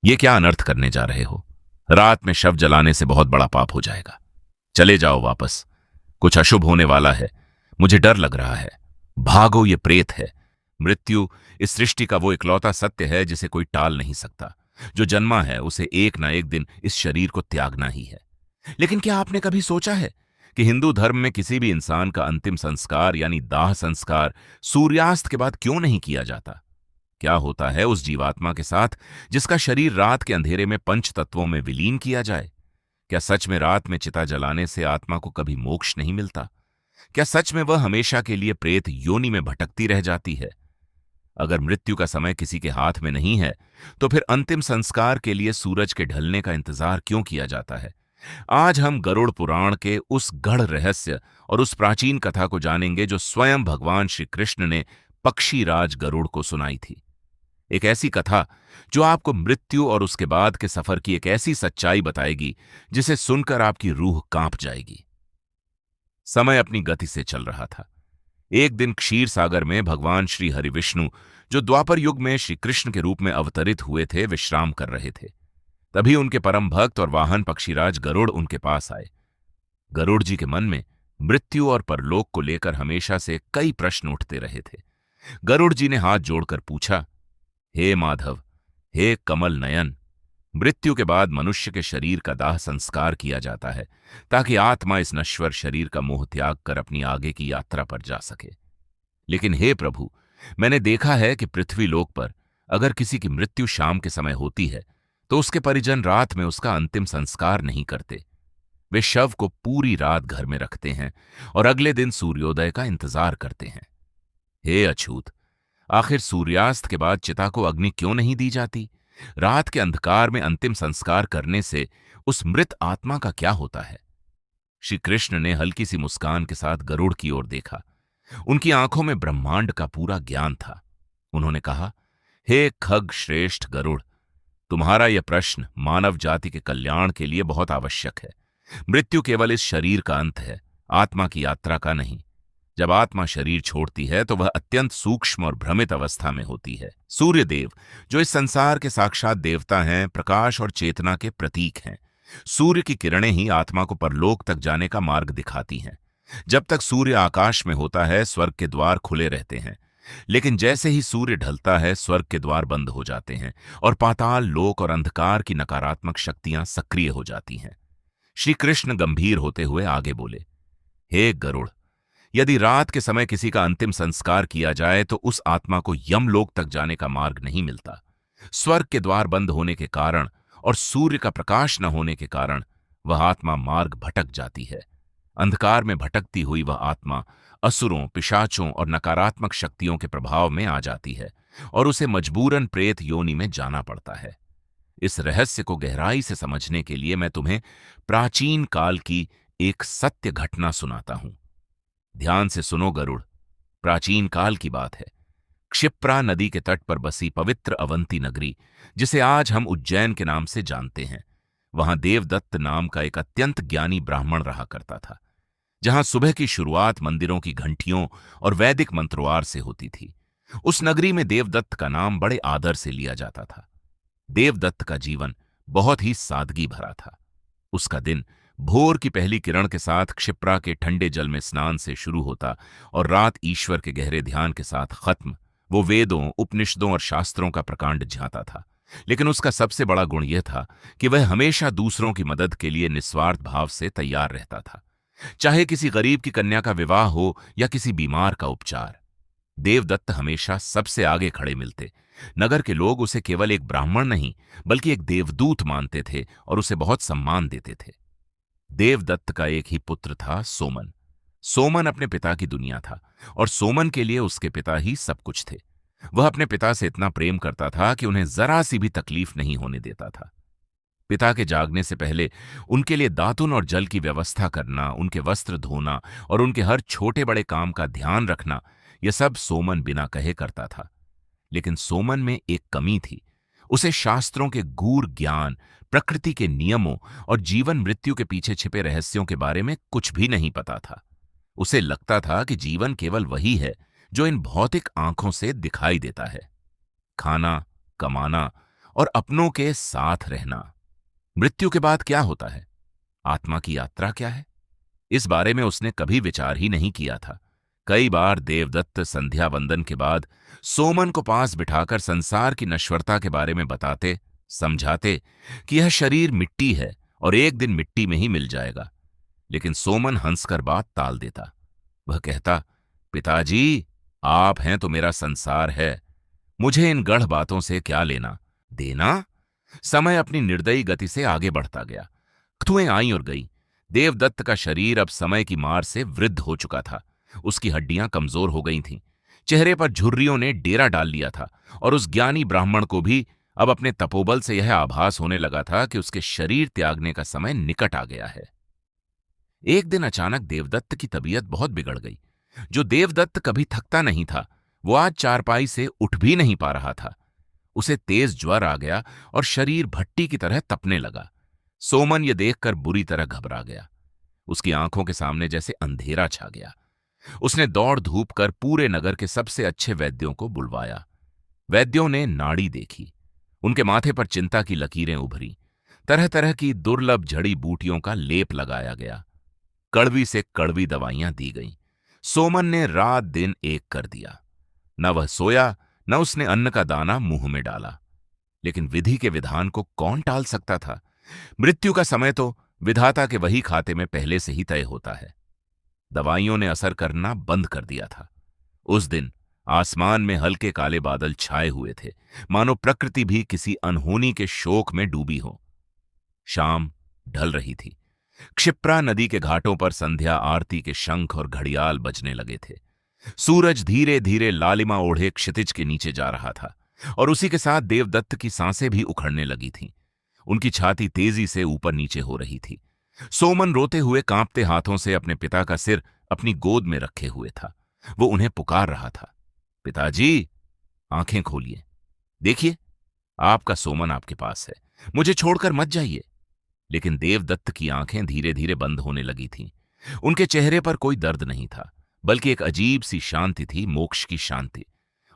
ये क्या अनर्थ करने जा रहे हो? रात में शव जलाने से बहुत बड़ा पाप हो जाएगा। चले जाओ वापस। कुछ अशुभ होने वाला है। मुझे डर लग रहा है। भागो, ये प्रेत है। मृत्यु इस सृष्टि का वो इकलौता सत्य है जिसे कोई टाल नहीं सकता। जो जन्मा है उसे एक ना एक दिन इस शरीर को त्यागना ही है। लेकिन क्या आपने कभी सोचा है कि हिंदू धर्म में किसी भी इंसान का अंतिम संस्कार यानी दाह संस्कार सूर्यास्त के बाद क्यों नहीं किया जाता? क्या होता है उस जीवात्मा के साथ जिसका शरीर रात के अंधेरे में पंच तत्वों में विलीन किया जाए? क्या सच में रात में चिता जलाने से आत्मा को कभी मोक्ष नहीं मिलता? क्या सच में वह हमेशा के लिए प्रेत योनि में भटकती रह जाती है? अगर मृत्यु का समय किसी के हाथ में नहीं है, तो फिर अंतिम संस्कार के लिए सूरज के ढलने का इंतजार क्यों किया जाता है? आज हम गरुड़ पुराण के उस गढ़ रहस्य और उस प्राचीन कथा को जानेंगे जो स्वयं भगवान श्री कृष्ण ने पक्षीराज गरुड़ को सुनाई थी। एक ऐसी कथा जो आपको मृत्यु और उसके बाद के सफर की एक ऐसी सच्चाई बताएगी जिसे सुनकर आपकी रूह कांप जाएगी। समय अपनी गति से चल रहा था। एक दिन क्षीर सागर में भगवान श्री हरि विष्णु, जो द्वापर युग में श्री कृष्ण के रूप में अवतरित हुए थे, विश्राम कर रहे थे। तभी उनके परम भक्त और वाहन पक्षीराज गरुड़ उनके पास आए। गरुड़ जी के मन में मृत्यु और परलोक को लेकर हमेशा से कई प्रश्न उठते रहे थे। गरुड़ जी ने हाथ जोड़कर पूछा, हे माधव, हे कमल नयन, मृत्यु के बाद मनुष्य के शरीर का दाह संस्कार किया जाता है ताकि आत्मा इस नश्वर शरीर का मोह त्याग कर अपनी आगे की यात्रा पर जा सके। लेकिन हे प्रभु, मैंने देखा है कि पृथ्वी लोक पर अगर किसी की मृत्यु शाम के समय होती है तो उसके परिजन रात में उसका अंतिम संस्कार नहीं करते। वे शव को पूरी रात घर में रखते हैं और अगले दिन सूर्योदय का इंतजार करते हैं। हे अछूत, आखिर सूर्यास्त के बाद चिता को अग्नि क्यों नहीं दी जाती? रात के अंधकार में अंतिम संस्कार करने से उस मृत आत्मा का क्या होता है? श्री कृष्ण ने हल्की सी मुस्कान के साथ गरुड़ की ओर देखा। उनकी आंखों में ब्रह्मांड का पूरा ज्ञान था। उन्होंने कहा, हे खग श्रेष्ठ गरुड़, तुम्हारा यह प्रश्न मानव जाति के कल्याण के लिए बहुत आवश्यक है। मृत्यु केवल इस शरीर का अंत है, आत्मा की यात्रा का नहीं। जब आत्मा शरीर छोड़ती है तो वह अत्यंत सूक्ष्म और भ्रमित अवस्था में होती है। सूर्य देव, जो इस संसार के साक्षात देवता हैं, प्रकाश और चेतना के प्रतीक हैं। सूर्य की किरणें ही आत्मा को परलोक तक जाने का मार्ग दिखाती हैं। जब तक सूर्य आकाश में होता है, स्वर्ग के द्वार खुले रहते हैं। लेकिन जैसे ही सूर्य ढलता है, स्वर्ग के द्वार बंद हो जाते हैं और पाताल लोक और अंधकार की नकारात्मक शक्तियां सक्रिय हो जाती हैं। श्री कृष्ण गंभीर होते हुए आगे बोले, हे गरुड़, यदि रात के समय किसी का अंतिम संस्कार किया जाए तो उस आत्मा को यमलोक तक जाने का मार्ग नहीं मिलता। स्वर्ग के द्वार बंद होने के कारण और सूर्य का प्रकाश न होने के कारण वह आत्मा मार्ग भटक जाती है। अंधकार में भटकती हुई वह आत्मा असुरों, पिशाचों और नकारात्मक शक्तियों के प्रभाव में आ जाती है और उसे मजबूरन प्रेत योनि में जाना पड़ता है। इस रहस्य को गहराई से समझने के लिए मैं तुम्हें प्राचीन काल की एक सत्य घटना सुनाता हूं। ध्यान से सुनो गरुड़। प्राचीन काल की बात है। क्षिप्रा नदी के तट पर बसी पवित्र अवंती नगरी, जिसे आज हम उज्जैन के नाम से जानते हैं, वहां देवदत्त नाम का एक अत्यंत ज्ञानी ब्राह्मण रहा करता था। जहां सुबह की शुरुआत मंदिरों की घंटियों और वैदिक मंत्रोवार से होती थी, उस नगरी में देवदत्त का नाम बड़े आदर से लिया जाता था। देवदत्त का जीवन बहुत ही सादगी भरा था। उसका दिन भोर की पहली किरण के साथ क्षिप्रा के ठंडे जल में स्नान से शुरू होता और रात ईश्वर के गहरे ध्यान के साथ खत्म। वो वेदों, उपनिषदों और शास्त्रों का प्रकांड झाता था। लेकिन उसका सबसे बड़ा गुण यह था कि वह हमेशा दूसरों की मदद के लिए निस्वार्थ भाव से तैयार रहता था, चाहे किसी गरीब की कन्या का विवाह हो या किसी बीमार का उपचार। देवदत्त हमेशा सबसे आगे खड़े मिलते। नगर के लोग उसे केवल एक ब्राह्मण नहीं बल्कि एक देवदूत मानते थे और उसे बहुत सम्मान देते थे। देवदत्त का एक ही पुत्र था, सोमन। सोमन अपने पिता की दुनिया था और सोमन के लिए उसके पिता ही सब कुछ थे। वह अपने पिता से इतना प्रेम करता था कि उन्हें जरा सी भी तकलीफ नहीं होने देता था। पिता के जागने से पहले उनके लिए दातुन और जल की व्यवस्था करना, उनके वस्त्र धोना और उनके हर छोटे बड़े काम का ध्यान रखना, यह सब सोमन बिना कहे करता था। लेकिन सोमन में एक कमी थी। उसे शास्त्रों के गूढ़ ज्ञान, प्रकृति के नियमों और जीवन मृत्यु के पीछे छिपे रहस्यों के बारे में कुछ भी नहीं पता था। उसे लगता था कि जीवन केवल वही है जो इन भौतिक आंखों से दिखाई देता है। खाना, कमाना और अपनों के साथ रहना। मृत्यु के बाद क्या होता है? आत्मा की यात्रा क्या है? इस बारे में उसने कभी विचार ही नहीं किया था। कई बार देवदत्त संध्या वंदन के बाद सोमन को पास बिठाकर संसार की नश्वरता के बारे में बताते, समझाते कि यह शरीर मिट्टी है और एक दिन मिट्टी में ही मिल जाएगा। लेकिन सोमन हंसकर बात टाल देता। वह कहता, पिताजी, आप हैं तो मेरा संसार है, मुझे इन गढ़ बातों से क्या लेना देना। समय अपनी निर्दयी गति से आगे बढ़ता गया। ऋतुएं आई और गई। देवदत्त का शरीर अब समय की मार से वृद्ध हो चुका था। उसकी हड्डियां कमजोर हो गई थीं। चेहरे पर झुर्रियों ने डेरा डाल लिया था और उस ज्ञानी ब्राह्मण को भी अब अपने तपोबल से यह आभास होने लगा था कि उसके शरीर त्यागने का समय निकट आ गया है। एक दिन अचानक देवदत्त की तबीयत बहुत बिगड़ गई। जो देवदत्त कभी थकता नहीं था, वो आज चारपाई से उठ भी नहीं पा रहा था। उसे तेज ज्वर आ गया और शरीर भट्टी की तरह तपने लगा। सोमन ये देखकर बुरी तरह घबरा गया। उसकी आंखों के सामने जैसे अंधेरा छा गया। उसने दौड़ धूप कर पूरे नगर के सबसे अच्छे वैद्यों को बुलवाया। वैद्यों ने नाड़ी देखी। उनके माथे पर चिंता की लकीरें उभरी। तरह तरह की दुर्लभ जड़ी बूटियों का लेप लगाया गया। कड़वी से कड़वी दवाइयां दी गईं। सोमन ने रात दिन एक कर दिया। न वह सोया, न उसने अन्न का दाना मुंह में डाला। लेकिन विधि के विधान को कौन टाल सकता था? मृत्यु का समय तो विधाता के वही खाते में पहले से ही तय होता है। दवाइयों ने असर करना बंद कर दिया था। उस दिन आसमान में हल्के काले बादल छाए हुए थे, मानो प्रकृति भी किसी अनहोनी के शोक में डूबी हो। शाम ढल रही थी। क्षिप्रा नदी के घाटों पर संध्या आरती के शंख और घड़ियाल बजने लगे थे। सूरज धीरे धीरे लालिमा ओढ़े क्षितिज के नीचे जा रहा था और उसी के साथ देवदत्त की सांसें भी उखड़ने लगी थीं। उनकी छाती तेजी से ऊपर नीचे हो रही थी। सोमन रोते हुए कांपते हाथों से अपने पिता का सिर अपनी गोद में रखे हुए था। वो उन्हें पुकार रहा था, पिताजी, आंखें खोलिए, देखिए, आपका सोमन आपके पास है, मुझे छोड़कर मत जाइए। लेकिन देवदत्त की आंखें धीरे धीरे बंद होने लगी थीं। उनके चेहरे पर कोई दर्द नहीं था, बल्कि एक अजीब सी शांति थी, मोक्ष की शांति।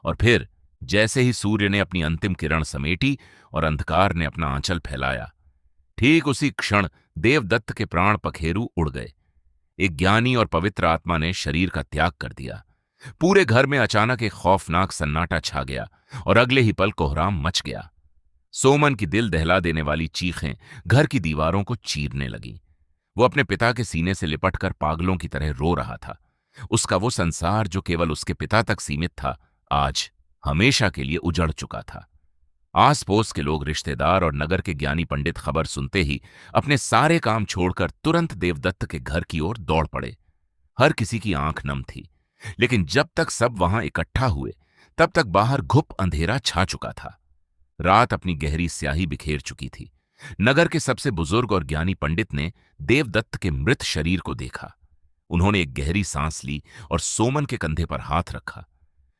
और फिर जैसे ही सूर्य ने अपनी अंतिम किरण समेटी और अंधकार ने अपना आंचल फैलाया, ठीक उसी क्षण देवदत्त के प्राण पखेरु उड़ गए। एक ज्ञानी और पवित्र आत्मा ने शरीर का त्याग कर दिया। पूरे घर में अचानक एक खौफनाक सन्नाटा छा गया और अगले ही पल कोहराम मच गया। सोमन की दिल दहला देने वाली चीखें घर की दीवारों को चीरने लगीं। वो अपने पिता के सीने से लिपटकर पागलों की तरह रो रहा था। उसका वो संसार जो केवल उसके पिता तक सीमित था, आज हमेशा के लिए उजड़ चुका था। आस पड़ोस के लोग, रिश्तेदार और नगर के ज्ञानी पंडित खबर सुनते ही अपने सारे काम छोड़कर तुरंत देवदत्त के घर की ओर दौड़ पड़े। हर किसी की आंख नम थी। लेकिन जब तक सब वहां इकट्ठा हुए, तब तक बाहर घुप अंधेरा छा चुका था। रात अपनी गहरी स्याही बिखेर चुकी थी। नगर के सबसे बुजुर्ग और ज्ञानी पंडित ने देवदत्त के मृत शरीर को देखा। उन्होंने एक गहरी सांस ली और सोमन के कंधे पर हाथ रखा।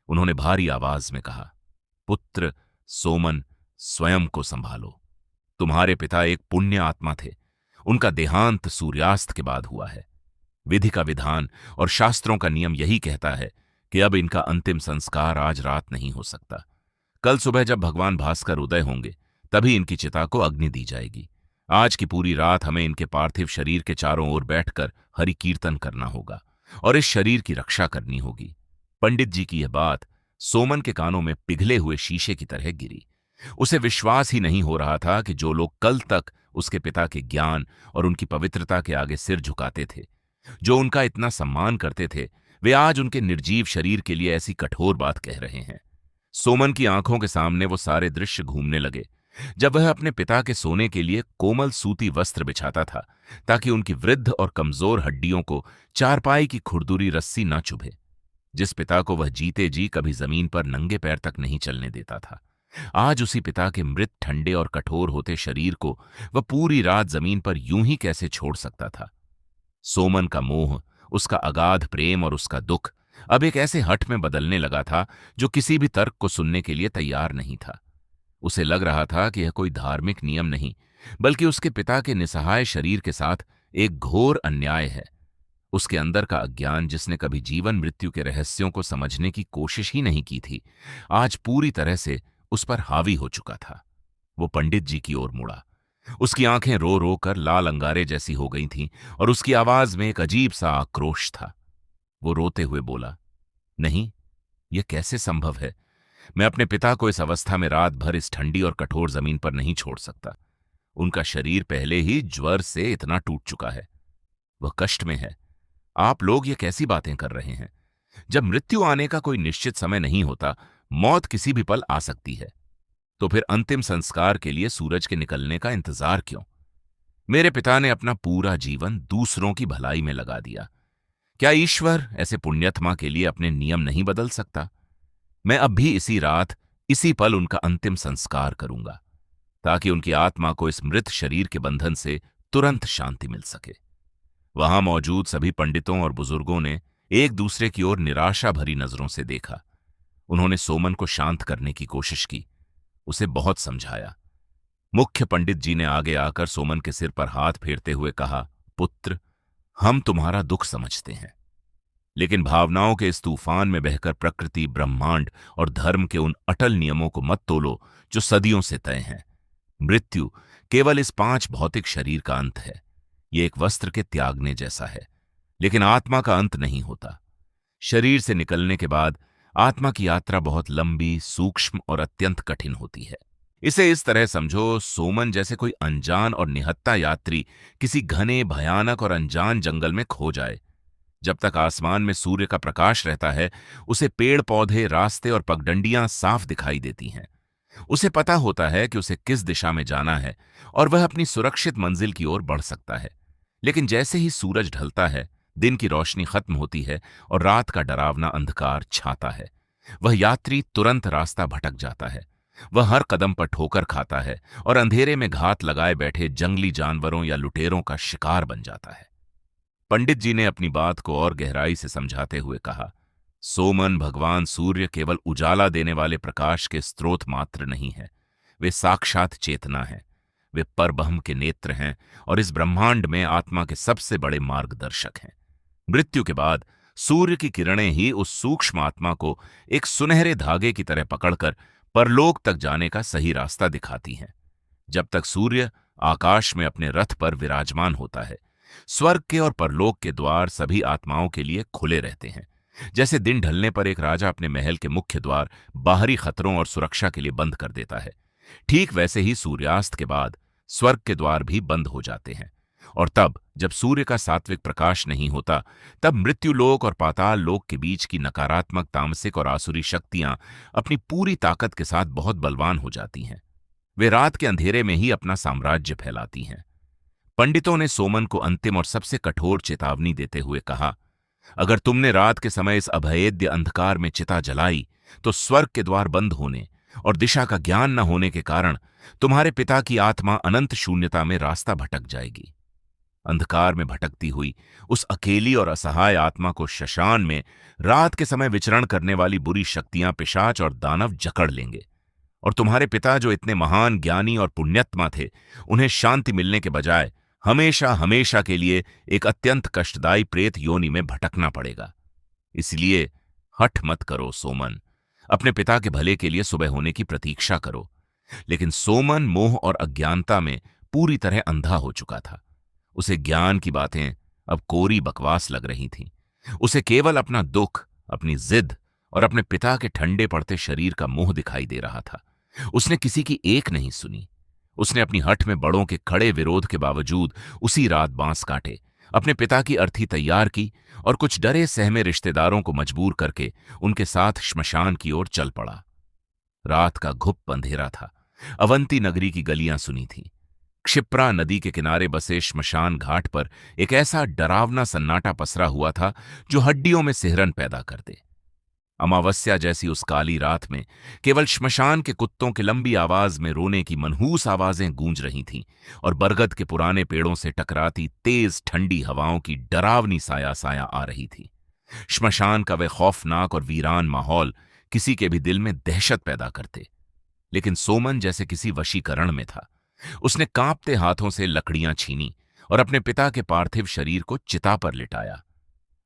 उन्होंने भारी आवाज में कहा, पुत्र सोमन, स्वयं को संभालो। तुम्हारे पिता एक पुण्य आत्मा थे। उनका देहांत सूर्यास्त के बाद हुआ है। विधि का विधान और शास्त्रों का नियम यही कहता है कि अब इनका अंतिम संस्कार आज रात नहीं हो सकता। कल सुबह जब भगवान भास्कर उदय होंगे, तभी इनकी चिता को अग्नि दी जाएगी। आज की पूरी रात हमें इनके पार्थिव शरीर के चारों ओर बैठकर हरि कीर्तन करना होगा और इस शरीर की रक्षा करनी होगी। पंडित जी की यह बात सोमन के कानों में पिघले हुए शीशे की तरह गिरी। उसे विश्वास ही नहीं हो रहा था कि जो लोग कल तक उसके पिता के ज्ञान और उनकी पवित्रता के आगे सिर झुकाते थे, जो उनका इतना सम्मान करते थे, वे आज उनके निर्जीव शरीर के लिए ऐसी कठोर बात कह रहे हैं। सोमन की आंखों के सामने वो सारे दृश्य घूमने लगे जब वह अपने पिता के सोने के लिए कोमल सूती वस्त्र बिछाता था, ताकि उनकी वृद्ध और कमजोर हड्डियों को चारपाई की खुरदुरी रस्सी ना चुभे। जिस पिता को वह जीते जी कभी जमीन पर नंगे पैर तक नहीं चलने देता था, आज उसी पिता के मृत, ठंडे और कठोर होते शरीर को वह पूरी रात जमीन पर यूं ही कैसे छोड़ सकता था। सोमन का मोह, उसका अगाध प्रेम और उसका दुख अब एक ऐसे हठ में बदलने लगा था जो किसी भी तर्क को सुनने के लिए तैयार नहीं था। उसे लग रहा था कि यह कोई धार्मिक नियम नहीं, बल्कि उसके पिता के निसहाय शरीर के साथ एक घोर अन्याय है। उसके अंदर का अज्ञान, जिसने कभी जीवन मृत्यु के रहस्यों को समझने की कोशिश ही नहीं की थी, आज पूरी तरह से उस पर हावी हो चुका था। वो पंडित जी की ओर मुड़ा। उसकी आंखें रो रो कर लाल अंगारे जैसी हो गई थीं और उसकी आवाज में एक अजीब सा आक्रोश था। वो रोते हुए बोला, नहीं, यह कैसे संभव है? मैं अपने पिता को इस अवस्था में रात भर इस ठंडी और कठोर जमीन पर नहीं छोड़ सकता। उनका शरीर पहले ही ज्वर से इतना टूट चुका है। वह कष्ट में है। आप लोग ये कैसी बातें कर रहे हैं? जब मृत्यु आने का कोई निश्चित समय नहीं होता, मौत किसी भी पल आ सकती है। तो फिर अंतिम संस्कार के लिए सूरज के निकलने का इंतजार क्यों? मेरे पिता ने अपना पूरा जीवन दूसरों की भलाई में लगा दिया। क्या ईश्वर ऐसे पुण्यात्मा के लिए अपने नियम नहीं बदल सकता? मैं अब भी इसी रात, इसी पल उनका अंतिम संस्कार करूंगा, ताकि उनकी आत्मा को इस मृत शरीर के बंधन से तुरंत शांति मिल सके। वहां मौजूद सभी पंडितों और बुजुर्गों ने एक दूसरे की ओर निराशा भरी नजरों से देखा। उन्होंने सोमन को शांत करने की कोशिश की, उसे बहुत समझाया। मुख्य पंडित जी ने आगे आकर सोमन के सिर पर हाथ फेरते हुए कहा, पुत्र, हम तुम्हारा दुख समझते हैं, लेकिन भावनाओं के इस तूफान में बहकर प्रकृति, ब्रह्मांड और धर्म के उन अटल नियमों को मत तोलो जो सदियों से तय हैं। मृत्यु केवल इस 5 भौतिक शरीर का अंत है। ये एक वस्त्र के त्यागने जैसा है, लेकिन आत्मा का अंत नहीं होता। शरीर से निकलने के बाद आत्मा की यात्रा बहुत लंबी, सूक्ष्म और अत्यंत कठिन होती है। इसे इस तरह समझो, सोमन जैसे कोई अनजान और निहत्था यात्री किसी घने, भयानक और अनजान जंगल में खो जाए। जब तक आसमान में सूर्य का प्रकाश रहता है, उसे पेड़ पौधे, रास्ते और पगडंडियां साफ दिखाई देती हैं। उसे पता होता है कि उसे किस दिशा में जाना है और वह अपनी सुरक्षित मंजिल की ओर बढ़ सकता है। लेकिन जैसे ही सूरज ढलता है, दिन की रोशनी खत्म होती है और रात का डरावना अंधकार छाता है, वह यात्री तुरंत रास्ता भटक जाता है। वह हर कदम पर ठोकर खाता है और अंधेरे में घात लगाए बैठे जंगली जानवरों या लुटेरों का शिकार बन जाता है। पंडित जी ने अपनी बात को और गहराई से समझाते हुए कहा, सोमन, भगवान सूर्य केवल उजाला देने वाले प्रकाश के स्रोत मात्र नहीं है। वे साक्षात चेतना हैं। वे परब्रह्म के नेत्र हैं और इस ब्रह्मांड में आत्मा के सबसे बड़े मार्गदर्शक हैं। मृत्यु के बाद सूर्य की किरणें ही उस सूक्ष्म आत्मा को एक सुनहरे धागे की तरह पकड़कर परलोक तक जाने का सही रास्ता दिखाती हैं। जब तक सूर्य आकाश में अपने रथ पर विराजमान होता है, स्वर्ग के और परलोक के द्वार सभी आत्माओं के लिए खुले रहते हैं। जैसे दिन ढलने पर एक राजा अपने महल के मुख्य द्वार बाहरी खतरों और सुरक्षा के लिए बंद कर देता है, ठीक वैसे ही सूर्यास्त के बाद स्वर्ग के द्वार भी बंद हो जाते हैं। और तब जब सूर्य का सात्विक प्रकाश नहीं होता, तब मृत्युलोक और पाताल लोक के बीच की नकारात्मक, तामसिक और आसुरी शक्तियां अपनी पूरी ताकत के साथ बहुत बलवान हो जाती हैं। वे रात के अंधेरे में ही अपना साम्राज्य फैलाती हैं। पंडितों ने सोमन को अंतिम और सबसे कठोर चेतावनी देते हुए कहा, अगर तुमने रात के समय इस अभेद्य अंधकार में चिता जलाई, तो स्वर्ग के द्वार बंद होने और दिशा का ज्ञान न होने के कारण तुम्हारे पिता की आत्मा अनंत शून्यता में रास्ता भटक जाएगी। अंधकार में भटकती हुई उस अकेली और असहाय आत्मा को शशान में रात के समय विचरण करने वाली बुरी शक्तियां, पिशाच और दानव जकड़ लेंगे, और तुम्हारे पिता जो इतने महान, ज्ञानी और पुण्यात्मा थे, उन्हें शांति मिलने के बजाय हमेशा हमेशा के लिए एक अत्यंत कष्टदायी प्रेत योनि में भटकना पड़ेगा। इसलिए हठ मत करो सोमन, अपने पिता के भले के लिए सुबह होने की प्रतीक्षा करो। लेकिन सोमन मोह और अज्ञानता में पूरी तरह अंधा हो चुका था। उसे ज्ञान की बातें अब कोरी बकवास लग रही थीं। उसे केवल अपना दुख, अपनी जिद और अपने पिता के ठंडे पड़ते शरीर का मोह दिखाई दे रहा था। उसने किसी की एक नहीं सुनी। उसने अपनी हठ में बड़ों के खड़े विरोध के बावजूद उसी रात बांस काटे, अपने पिता की अर्थी तैयार की और कुछ डरे सहमे रिश्तेदारों को मजबूर करके उनके साथ श्मशान की ओर चल पड़ा। रात का घुप अंधेरा था। अवंती नगरी की गलियां सुनी थीं। क्षिप्रा नदी के किनारे बसे श्मशान घाट पर एक ऐसा डरावना सन्नाटा पसरा हुआ था जो हड्डियों में सिहरन पैदा कर दे। अमावस्या जैसी उस काली रात में केवल श्मशान के कुत्तों की लंबी आवाज में रोने की मनहूस आवाजें गूंज रही थीं और बरगद के पुराने पेड़ों से टकराती तेज ठंडी हवाओं की डरावनी साया साया आ रही थी। श्मशान का वह खौफनाक और वीरान माहौल किसी के भी दिल में दहशत पैदा करते। लेकिन सोमन जैसे किसी वशीकरण में था। उसने कांपते हाथों से लकड़ियां छीनी और अपने पिता के पार्थिव शरीर को चिता पर लिटाया।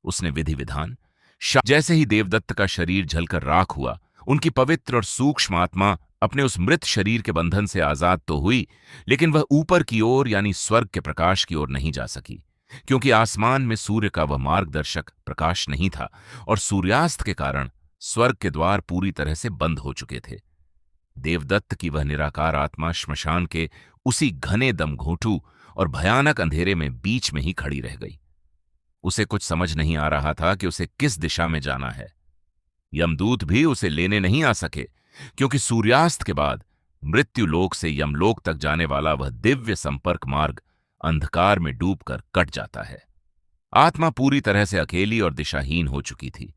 उसने विधि विधान जैसे ही देवदत्त का शरीर जलकर राख हुआ, उनकी पवित्र और सूक्ष्म आत्मा अपने उस मृत शरीर के बंधन से आजाद तो हुई, लेकिन वह ऊपर की ओर यानी स्वर्ग के प्रकाश की ओर नहीं जा सकी, क्योंकि आसमान में सूर्य का वह मार्गदर्शक प्रकाश नहीं था और सूर्यास्त के कारण स्वर्ग के द्वार पूरी तरह से बंद हो चुके थे। देवदत्त की वह निराकार आत्मा श्मशान के उसी घने दमघोंटू और भयानक अंधेरे में बीच में ही खड़ी रह गई। उसे कुछ समझ नहीं आ रहा था कि उसे किस दिशा में जाना है। यमदूत भी उसे लेने नहीं आ सके, क्योंकि सूर्यास्त के बाद मृत्युलोक से यमलोक तक जाने वाला वह दिव्य संपर्क मार्ग अंधकार में डूबकर कट जाता है। आत्मा पूरी तरह से अकेली और दिशाहीन हो चुकी थी।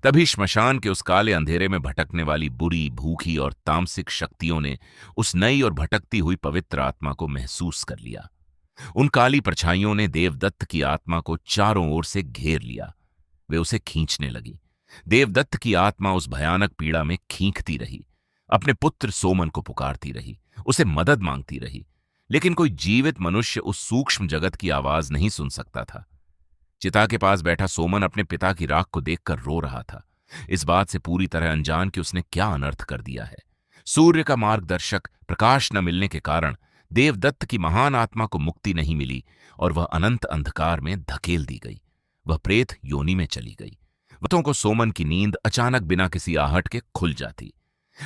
तभी श्मशान के उस काले अंधेरे में भटकने वाली बुरी, भूखी और तामसिक शक्तियों ने उस नई और भटकती हुई पवित्र आत्मा को महसूस कर लिया। उन काली परछाइयों ने देवदत्त की आत्मा को चारों ओर से घेर लिया। वे उसे खींचने लगी। देवदत्त की आत्मा उस भयानक पीड़ा में खींचती रही, अपने पुत्र सोमन को पुकारती रही, उसे मदद मांगती रही, लेकिन कोई जीवित मनुष्य उस सूक्ष्म जगत की आवाज नहीं सुन सकता था। चिता के पास बैठा सोमन अपने पिता की राख को देखकर रो रहा था, इस बात से पूरी तरह अनजान कि उसने क्या अनर्थ कर दिया है। सूर्य का मार्गदर्शक प्रकाश न मिलने के कारण देवदत्त की महान आत्मा को मुक्ति नहीं मिली और वह अनंत अंधकार में धकेल दी गई। वह प्रेत योनि में चली गई। वतों को सोमन की नींद अचानक बिना किसी आहट के खुल जाती।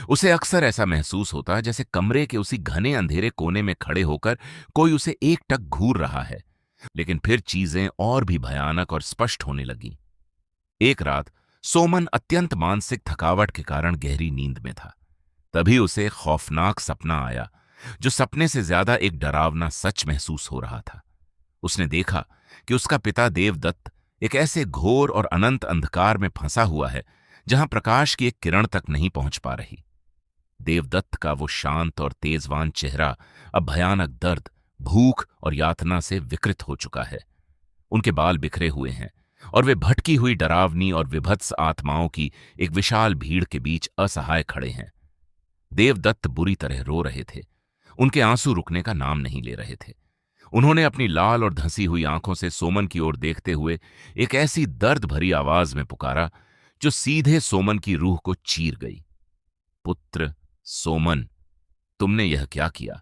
उसे अक्सर ऐसा महसूस होता जैसे कमरे के उसी घने अंधेरे कोने में खड़े होकर कोई उसे एकटक घूर रहा है। लेकिन फिर चीजें और भी भयानक और स्पष्ट होने लगी। एक रात सोमन अत्यंत मानसिक थकावट के कारण गहरी नींद में था। तभी उसे खौफनाक सपना आया, जो सपने से ज्यादा एक डरावना सच महसूस हो रहा था। उसने देखा कि उसका पिता देवदत्त एक ऐसे घोर और अनंत अंधकार में फंसा हुआ है जहां प्रकाश की एक किरण तक नहीं पहुंच पा रही। देवदत्त का वो शांत और तेजवान चेहरा अब भयानक दर्द, भूख और यातना से विकृत हो चुका है। उनके बाल बिखरे हुए हैं और वे भटकी हुई डरावनी और विभत्स आत्माओं की एक विशाल भीड़ के बीच असहाय खड़े हैं। देवदत्त बुरी तरह रो रहे थे। उनके आंसू रुकने का नाम नहीं ले रहे थे। उन्होंने अपनी लाल और धंसी हुई आंखों से सोमन की ओर देखते हुए एक ऐसी दर्द भरी आवाज में पुकारा जो सीधे सोमन की रूह को चीर गई। पुत्र सोमन, तुमने यह क्या किया?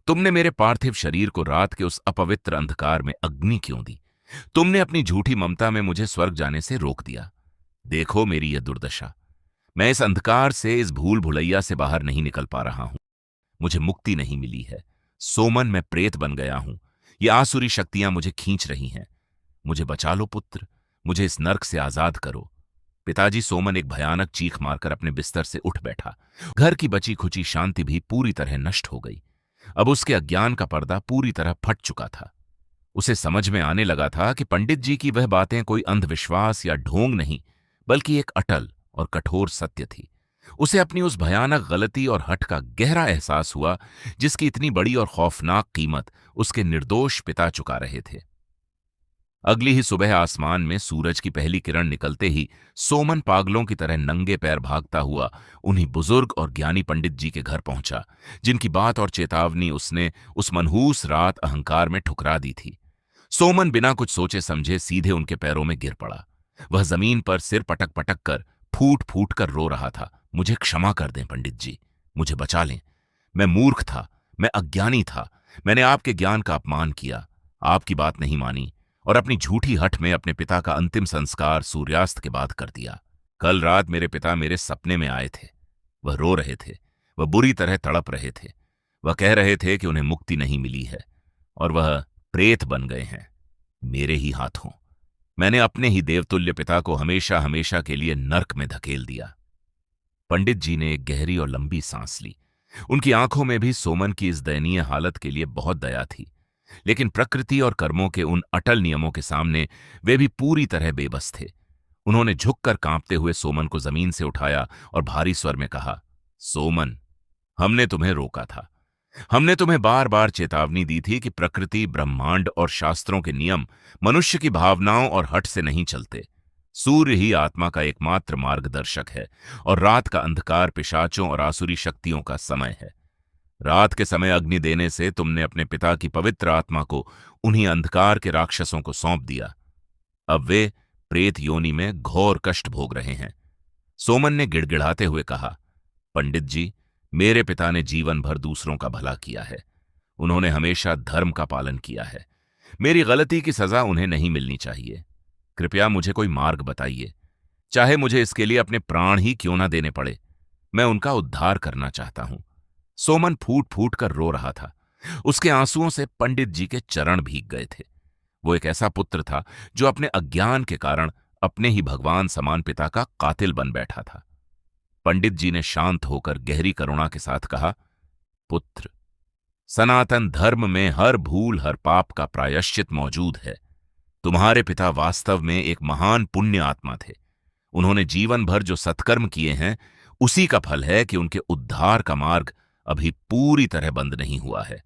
तुमने मेरे पार्थिव शरीर को रात के उस अपवित्र अंधकार में अग्नि क्यों दी? तुमने अपनी झूठी ममता में मुझे स्वर्ग जाने से रोक दिया। देखो मेरी यह दुर्दशा। मैं इस अंधकार से, इस भूल भुलैया से बाहर नहीं निकल पा रहा हूं। मुझे मुक्ति नहीं मिली है। सोमन, मैं प्रेत बन गया हूं। ये आसुरी शक्तियां मुझे खींच रही हैं। मुझे बचा लो पुत्र, मुझे इस नर्क से आजाद करो। पिताजी सोमन एक भयानक चीख मारकर अपने बिस्तर से उठ बैठा। घर की बची खुची शांति भी पूरी तरह नष्ट हो गई। अब उसके अज्ञान का पर्दा पूरी तरह फट चुका था। उसे समझ में आने लगा था कि पंडित जी की वह बातें कोई अंधविश्वास या ढोंग नहीं, बल्कि एक अटल और कठोर सत्य थी। उसे अपनी उस भयानक गलती और हठ का गहरा एहसास हुआ, जिसकी इतनी बड़ी और खौफनाक कीमत उसके निर्दोष पिता चुका रहे थे। अगली ही सुबह आसमान में सूरज की पहली किरण निकलते ही सोमन पागलों की तरह नंगे पैर भागता हुआ उन्हीं बुजुर्ग और ज्ञानी पंडित जी के घर पहुंचा, जिनकी बात और चेतावनी उसने उस मनहूस रात अहंकार में ठुकरा दी थी। सोमन बिना कुछ सोचे समझे सीधे उनके पैरों में गिर पड़ा। वह जमीन पर सिर पटक पटक कर फूट फूट कर रो रहा था। मुझे क्षमा कर दें पंडित जी, मुझे बचा लें। मैं मूर्ख था, मैं अज्ञानी था। मैंने आपके ज्ञान का अपमान किया, आपकी बात नहीं मानी और अपनी झूठी हठ में अपने पिता का अंतिम संस्कार सूर्यास्त के बाद कर दिया। कल रात मेरे पिता मेरे सपने में आए थे। वह रो रहे थे, वह बुरी तरह तड़प रहे थे। वह कह रहे थे कि उन्हें मुक्ति नहीं मिली है और वह प्रेत बन गए हैं मेरे ही हाथों। मैंने अपने ही देवतुल्य पिता को हमेशा हमेशा के लिए नर्क में धकेल दिया। पंडित जी ने एक गहरी और लंबी सांस ली। उनकी आंखों में भी सोमन की इस दयनीय हालत के लिए बहुत दया थी, लेकिन प्रकृति और कर्मों के उन अटल नियमों के सामने वे भी पूरी तरह बेबस थे। उन्होंने झुककर कांपते हुए सोमन को जमीन से उठाया और भारी स्वर में कहा, सोमन, हमने तुम्हें रोका था। हमने तुम्हें बार बार चेतावनी दी थी कि प्रकृति, ब्रह्मांड और शास्त्रों के नियम मनुष्य की भावनाओं और हठ से नहीं चलते। सूर्य ही आत्मा का एकमात्र मार्गदर्शक है और रात का अंधकार पिशाचों और आसुरी शक्तियों का समय है। रात के समय अग्नि देने से तुमने अपने पिता की पवित्र आत्मा को उन्हीं अंधकार के राक्षसों को सौंप दिया। अब वे प्रेत योनि में घोर कष्ट भोग रहे हैं। सोमन ने गिड़गिड़ाते हुए कहा, पंडित जी, मेरे पिता ने जीवन भर दूसरों का भला किया है। उन्होंने हमेशा धर्म का पालन किया है। मेरी गलती की सजा उन्हें नहीं मिलनी चाहिए। कृपया मुझे कोई मार्ग बताइए, चाहे मुझे इसके लिए अपने प्राण ही क्यों ना देने पड़े। मैं उनका उद्धार करना चाहता हूं। सोमन फूट फूट कर रो रहा था। उसके आंसुओं से पंडित जी के चरण भीग गए थे। वो एक ऐसा पुत्र था जो अपने अज्ञान के कारण अपने ही भगवान समान पिता का कातिल बन बैठा था। पंडित जी ने शांत होकर गहरी करुणा के साथ कहा, पुत्र, सनातन धर्म में हर भूल हर पाप का प्रायश्चित मौजूद है। तुम्हारे पिता वास्तव में एक महान पुण्य आत्मा थे। उन्होंने जीवन भर जो सत्कर्म किए हैं, उसी का फल है कि उनके उद्धार का मार्ग अभी पूरी तरह बंद नहीं हुआ है।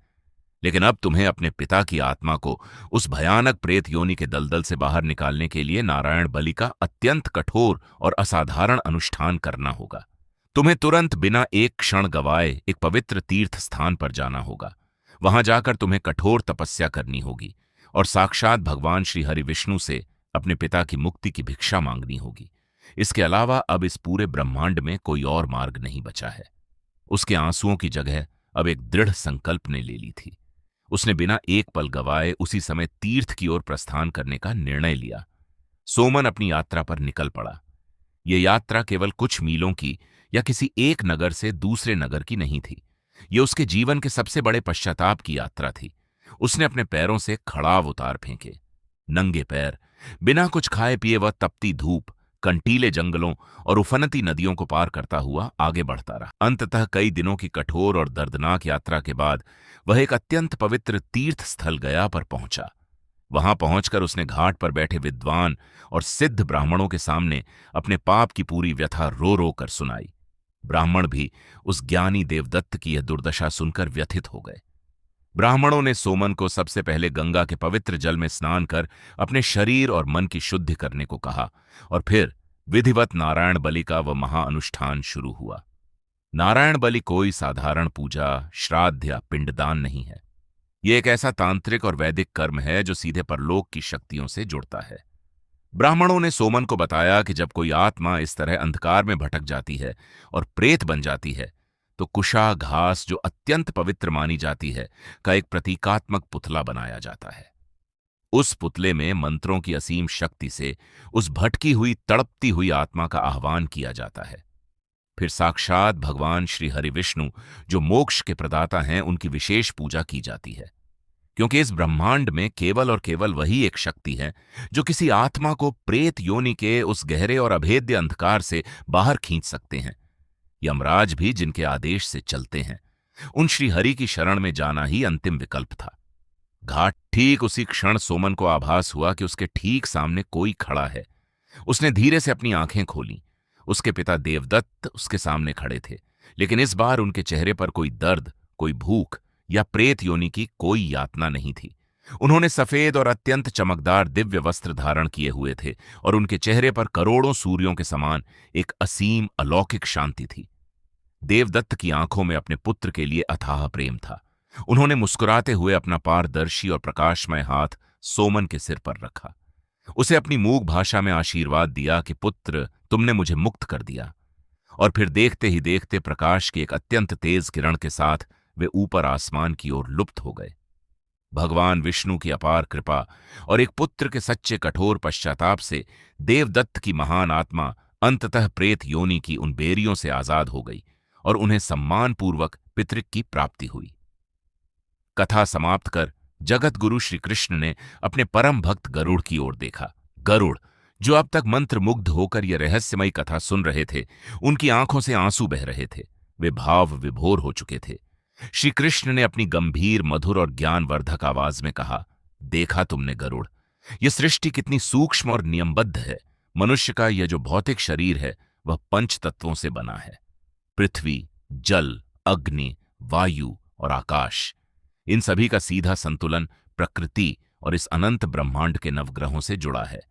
लेकिन अब तुम्हें अपने पिता की आत्मा को उस भयानक प्रेत योनि के दलदल से बाहर निकालने के लिए नारायण बलि का अत्यंत कठोर और असाधारण अनुष्ठान करना होगा। तुम्हें तुरंत बिना एक क्षण गवाए एक पवित्र तीर्थ स्थान पर जाना होगा। वहां जाकर तुम्हें कठोर तपस्या करनी होगी और साक्षात भगवान श्री हरि विष्णु से अपने पिता की मुक्ति की भिक्षा मांगनी होगी। इसके अलावा अब इस पूरे ब्रह्मांड में कोई और मार्ग नहीं बचा है। उसके आंसुओं की जगह अब एक दृढ़ संकल्प ने ले ली थी। उसने बिना एक पल गवाए उसी समय तीर्थ की ओर प्रस्थान करने का निर्णय लिया। सोमन अपनी यात्रा पर निकल पड़ा। यह यात्रा केवल कुछ मीलों की या किसी एक नगर से दूसरे नगर की नहीं थी। यह उसके जीवन के सबसे बड़े पश्चाताप की यात्रा थी। उसने अपने पैरों से खड़ाव उतार फेंके। नंगे पैर, बिना कुछ खाए पिए वह तपती धूप, कंटीले जंगलों और उफनती नदियों को पार करता हुआ आगे बढ़ता रहा। अंततः कई दिनों की कठोर और दर्दनाक यात्रा के बाद वह एक अत्यंत पवित्र तीर्थ स्थल गया पर पहुंचा। वहां पहुंचकर उसने घाट पर बैठे विद्वान और सिद्ध ब्राह्मणों के सामने अपने पाप की पूरी व्यथा रो रो कर सुनाई। ब्राह्मण भी उस ज्ञानी देवदत्त की यह दुर्दशा सुनकर व्यथित हो गए। ब्राह्मणों ने सोमन को सबसे पहले गंगा के पवित्र जल में स्नान कर अपने शरीर और मन की शुद्धि करने को कहा और फिर विधिवत नारायण बलि का वह महाअनुष्ठान शुरू हुआ। नारायण बलि कोई साधारण पूजा, श्राद्ध या पिंडदान नहीं है। यह एक ऐसा तांत्रिक और वैदिक कर्म है जो सीधे परलोक की शक्तियों से जुड़ता है। ब्राह्मणों ने सोमन को बताया कि जब कोई आत्मा इस तरह अंधकार में भटक जाती है और प्रेत बन जाती है, तो कुशा घास, जो अत्यंत पवित्र मानी जाती है, का एक प्रतीकात्मक पुतला बनाया जाता है। उस पुतले में मंत्रों की असीम शक्ति से उस भटकी हुई, तड़पती हुई आत्मा का आह्वान किया जाता है। फिर साक्षात भगवान श्री हरि विष्णु, जो मोक्ष के प्रदाता हैं, उनकी विशेष पूजा की जाती है। क्योंकि इस ब्रह्मांड में केवल और केवल वही एक शक्ति है जो किसी आत्मा को प्रेत योनि के उस गहरे और अभेद्य अंधकार से बाहर खींच सकते हैं। यमराज भी जिनके आदेश से चलते हैं, उन श्री हरि की शरण में जाना ही अंतिम विकल्प था। घाट ठीक उसी क्षण सोमन को आभास हुआ कि उसके ठीक सामने कोई खड़ा है। उसने धीरे से अपनी आंखें खोलीं। उसके पिता देवदत्त उसके सामने खड़े थे, लेकिन इस बार उनके चेहरे पर कोई दर्द, कोई भूख या प्रेत योनि की कोई यातना नहीं थी। उन्होंने सफेद और अत्यंत चमकदार दिव्य वस्त्र धारण किए हुए थे और उनके चेहरे पर करोड़ों सूर्यों के समान एक असीम अलौकिक शांति थी। देवदत्त की आंखों में अपने पुत्र के लिए अथाह प्रेम था। उन्होंने मुस्कुराते हुए अपना पारदर्शी और प्रकाशमय हाथ सोमन के सिर पर रखा। उसे अपनी मूक भाषा में आशीर्वाद दिया कि पुत्र, तुमने मुझे मुक्त कर दिया। और फिर देखते ही देखते प्रकाश की एक अत्यंत तेज किरण के साथ वे ऊपर आसमान की ओर लुप्त हो गए। भगवान विष्णु की अपार कृपा और एक पुत्र के सच्चे कठोर पश्चाताप से देवदत्त की महान आत्मा अंततः प्रेत योनि की उन बेरियों से आजाद हो गई और उन्हें सम्मानपूर्वक पितृक की प्राप्ति हुई। कथा समाप्त कर जगत गुरु श्री कृष्ण ने अपने परम भक्त गरुड़ की ओर देखा। गरुड़, जो अब तक मंत्रमुग्ध होकर यह रहस्यमयी कथा सुन रहे थे, उनकी आंखों से आंसू बह रहे थे। वे भाव विभोर हो चुके थे। श्री कृष्ण ने अपनी गंभीर, मधुर और ज्ञानवर्धक आवाज में कहा, देखा तुमने गरुड़, यह सृष्टि कितनी सूक्ष्म और नियमबद्ध है। मनुष्य का यह जो भौतिक शरीर है, वह पंच तत्वों से बना है। पृथ्वी, जल, अग्नि, वायु और आकाश, इन सभी का सीधा संतुलन प्रकृति और इस अनंत ब्रह्मांड के नवग्रहों से जुड़ा है।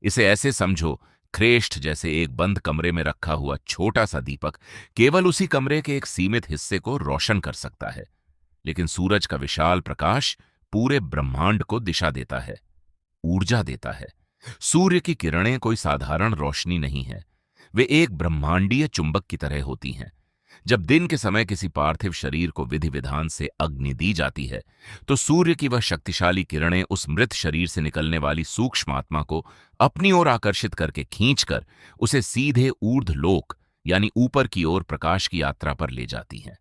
इसे ऐसे समझो, ख्रेष्ठ जैसे एक बंद कमरे में रखा हुआ छोटा सा दीपक केवल उसी कमरे के एक सीमित हिस्से को रोशन कर सकता है, लेकिन सूरज का विशाल प्रकाश पूरे ब्रह्मांड को दिशा देता है, ऊर्जा देता है। सूर्य की किरणें कोई साधारण रोशनी नहीं है, वे एक ब्रह्मांडीय चुंबक की तरह होती हैं। जब दिन के समय किसी पार्थिव शरीर को विधि विधान से अग्नि दी जाती है, तो सूर्य की वह शक्तिशाली किरणें उस मृत शरीर से निकलने वाली सूक्ष्म आत्मा को अपनी ओर आकर्षित करके खींचकर उसे सीधे ऊर्ध्वलोक यानी ऊपर की ओर प्रकाश की यात्रा पर ले जाती हैं।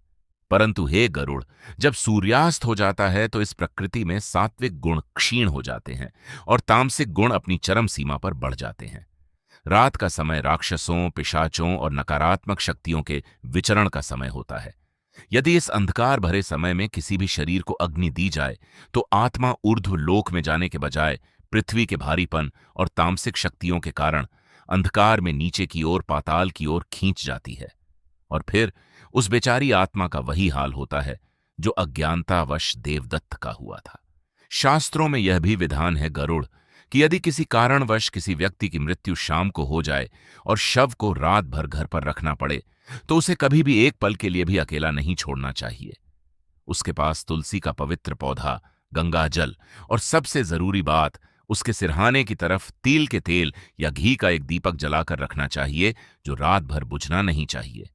परंतु हे गरुड़, जब सूर्यास्त हो जाता है तो इस प्रकृति में सात्विक गुण क्षीण हो जाते हैं और तामसिक गुण अपनी चरम सीमा पर बढ़ जाते हैं। रात का समय राक्षसों, पिशाचों और नकारात्मक शक्तियों के विचरण का समय होता है। यदि इस अंधकार भरे समय में किसी भी शरीर को अग्नि दी जाए तो आत्मा ऊर्ध्व लोक में जाने के बजाय पृथ्वी के भारीपन और तामसिक शक्तियों के कारण अंधकार में नीचे की ओर पाताल की ओर खींच जाती है। और फिर उस बेचारी आत्मा का वही हाल होता है जो अज्ञानतावश देवदत्त का हुआ था। शास्त्रों में यह भी विधान है गरुड़ कि यदि किसी कारणवश किसी व्यक्ति की मृत्यु शाम को हो जाए और शव को रात भर घर पर रखना पड़े तो उसे कभी भी एक पल के लिए भी अकेला नहीं छोड़ना चाहिए। उसके पास तुलसी का पवित्र पौधा, गंगा जल और सबसे जरूरी बात, उसके सिरहाने की तरफ तिल के तेल या घी का एक दीपक जलाकर रखना चाहिए जो रात भर बुझना नहीं चाहिए।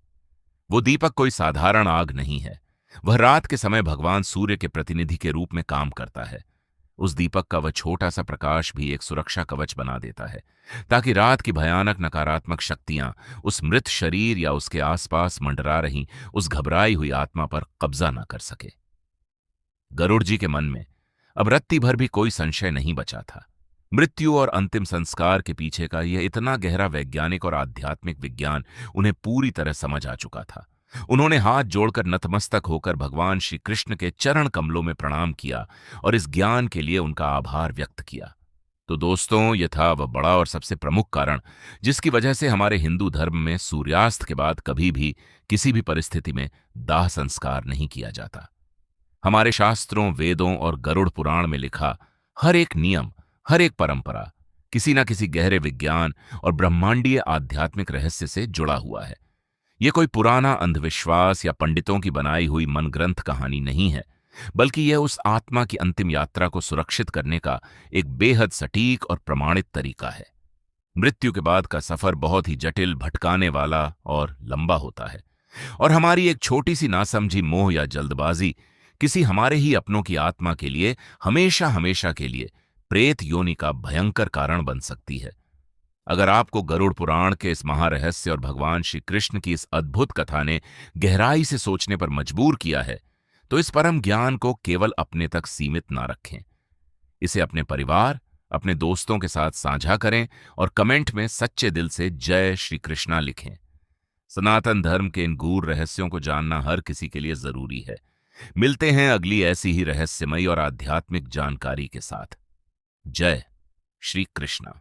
वो दीपक कोई साधारण आग नहीं है, वह रात के समय भगवान सूर्य के प्रतिनिधि के रूप में काम करता है। उस दीपक का वह छोटा सा प्रकाश भी एक सुरक्षा कवच बना देता है ताकि रात की भयानक नकारात्मक शक्तियां उस मृत शरीर या उसके आसपास मंडरा रही उस घबराई हुई आत्मा पर कब्जा न कर सके। गरुड़ जी के मन में अब रत्ती भर भी कोई संशय नहीं बचा था। मृत्यु और अंतिम संस्कार के पीछे का यह इतना गहरा वैज्ञानिक और आध्यात्मिक विज्ञान उन्हें पूरी तरह समझ आ चुका था। उन्होंने हाथ जोड़कर नतमस्तक होकर भगवान श्री कृष्ण के चरण कमलों में प्रणाम किया और इस ज्ञान के लिए उनका आभार व्यक्त किया। तो दोस्तों, यह था वह बड़ा और सबसे प्रमुख कारण जिसकी वजह से हमारे हिंदू धर्म में सूर्यास्त के बाद कभी भी किसी भी परिस्थिति में दाह संस्कार नहीं किया जाता। हमारे शास्त्रों, वेदों और गरुड़ पुराण में लिखा हर एक नियम, हर एक परंपरा किसी न किसी गहरे विज्ञान और ब्रह्मांडीय आध्यात्मिक रहस्य से जुड़ा हुआ है। यह कोई पुराना अंधविश्वास या पंडितों की बनाई हुई मनग्रंथ कहानी नहीं है, बल्कि यह उस आत्मा की अंतिम यात्रा को सुरक्षित करने का एक बेहद सटीक और प्रमाणित तरीका है। मृत्यु के बाद का सफर बहुत ही जटिल, भटकाने वाला और लंबा होता है, और हमारी एक छोटी सी नासमझी मोह या जल्दबाजी किसी हमारे ही अपनों की आत्मा के लिए हमेशा हमेशा के लिए प्रेत योनि का भयंकर कारण बन सकती है। अगर आपको गरुड़ पुराण के इस महारहस्य और भगवान श्री कृष्ण की इस अद्भुत कथा ने गहराई से सोचने पर मजबूर किया है, तो इस परम ज्ञान को केवल अपने तक सीमित ना रखें। इसे अपने परिवार, अपने दोस्तों के साथ साझा करें और कमेंट में सच्चे दिल से जय श्री कृष्णा लिखें। सनातन धर्म के इन गूढ़ रहस्यों को जानना हर किसी के लिए जरूरी है। मिलते हैं अगली ऐसी ही रहस्यमयी और आध्यात्मिक जानकारी के साथ। जय श्री कृष्णा।